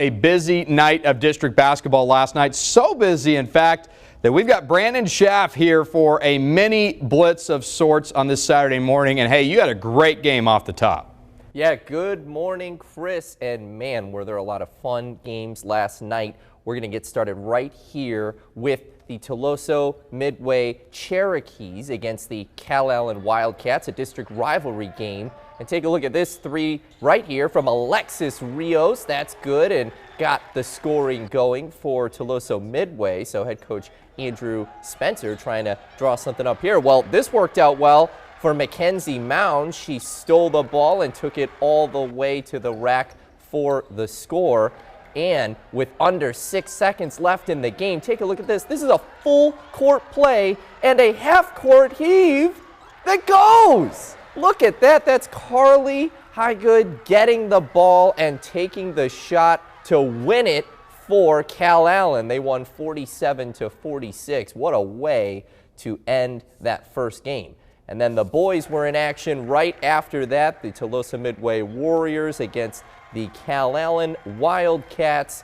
A busy night of district basketball last night. So busy, in fact, that we've got Brandon Schaff here for a mini blitz of sorts on this Saturday morning. And hey, you had a great game off the top. Yeah, good morning, Chris. And man, were there a lot of fun games last night. We're going to get started right here with the Toloso Midway Cherokees against the Calallen Wildcats, a district rivalry game. And take a look at this three right here from Alexis Rios. That's good and got the scoring going for Toloso Midway. So head coach Andrew Spencer trying to draw something up here. Well, this worked out well for Mackenzie Mound. She stole the ball and took it all the way to the rack for the score. And with under 6 seconds left in the game, take a look at this. This is a full court play and a half court heave that goes. Look at that. That's Carly Highgood getting the ball and taking the shot to win it for Calallen. They won 47-46. What a way to end that first game. And then the boys were in action right after that. The Tolosa Midway Warriors against the Calallen Wildcats.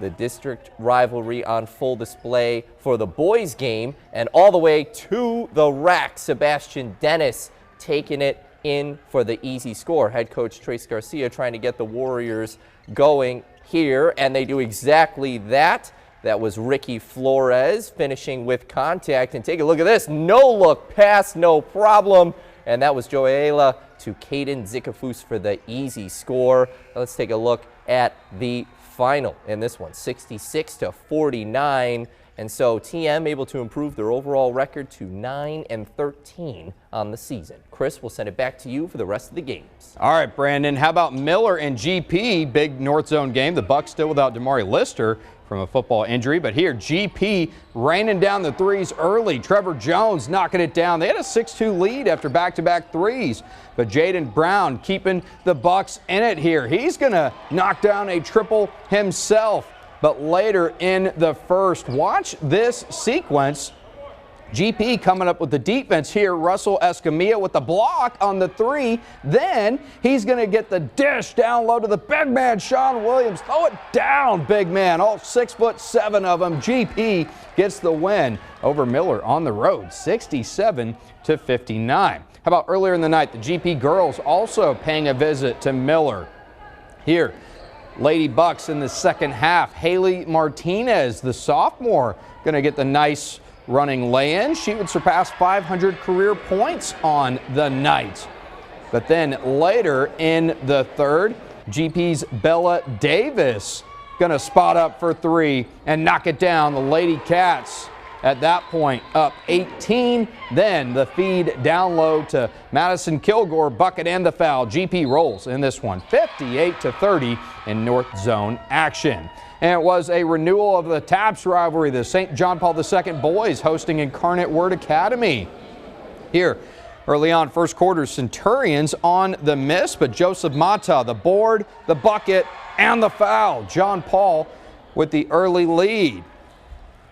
The district rivalry on full display for the boys game. And all the way to the rack, Sebastian Dennis taking it in for the easy score. Head coach Trace Garcia trying to get the Warriors going here, and they do exactly that. That was Ricky Flores finishing with contact. And take a look at this. No look pass, no problem. And that was Joella to Caden Zikafus for the easy score. Let's take a look at the final in this one, 66-49. And so TM able to improve their overall record to 9-13 on the season. Chris, we'll send it back to you for the rest of the games. All right, Brandon, how about Miller and GP? Big North Zone game. The Bucks still without Damari Lister from a football injury. But here, GP raining down the threes early. Trevor Jones knocking it down. They had a 6-2 lead after back-to-back threes. But Jaden Brown keeping the Bucks in it here. He's going to knock down a triple himself. But later in the first, watch this sequence. GP coming up with the defense here. Russell Escamilla with the block on the three. Then he's going to get the dish down low to the big man, Sean Williams. Throw it down, big man. All 6'7" of them. GP gets the win over Miller on the road, 67-59. How about earlier in the night, the GP girls also paying a visit to Miller. Here, Lady Bucks in the second half. Haley Martinez, the sophomore, going to get the nice running lay-in. She would surpass 500 career points on the night. But then later in the third, GP's Bella Davis going to spot up for three and knock it down. The Lady Cats at that point up 18. Then the feed down low to Madison Kilgore, bucket and the foul. GP rolls in this one, 58-30 in North Zone action. And it was a renewal of the TAPS rivalry, the St. John Paul II boys hosting Incarnate Word Academy. Here, early on, first quarter, Centurions on the miss, but Joseph Mata, the board, the bucket, and the foul. John Paul with the early lead.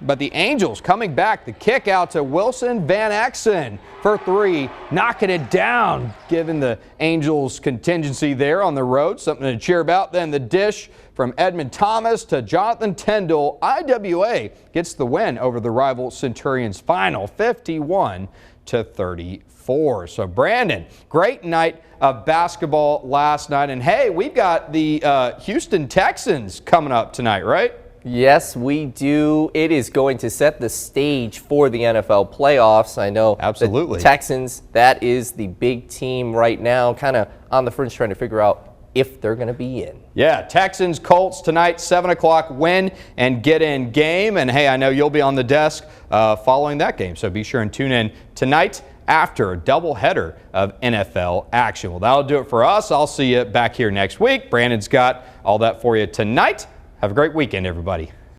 But the Angels coming back, the kick out to Wilson Van Exen for three, knocking it down, giving the Angels contingency there on the road, something to cheer about. Then the dish from Edmund Thomas to Jonathan Tyndall. IWA gets the win over the rival Centurions, final 51-34. So Brandon, great night of basketball last night. And hey, we've got the Houston Texans coming up tonight, right? Yes, we do. It is going to set the stage for the NFL playoffs. I know absolutely. The Texans, that is the big team right now, kind of on the fringe trying to figure out if they're going to be in. Yeah, Texans, Colts tonight, 7 o'clock, win and get in game. And hey, I know you'll be on the desk following that game, so be sure and tune in tonight after a doubleheader of NFL action. Well, that'll do it for us. I'll see you back here next week. Brandon's got all that for you tonight. Have a great weekend, everybody.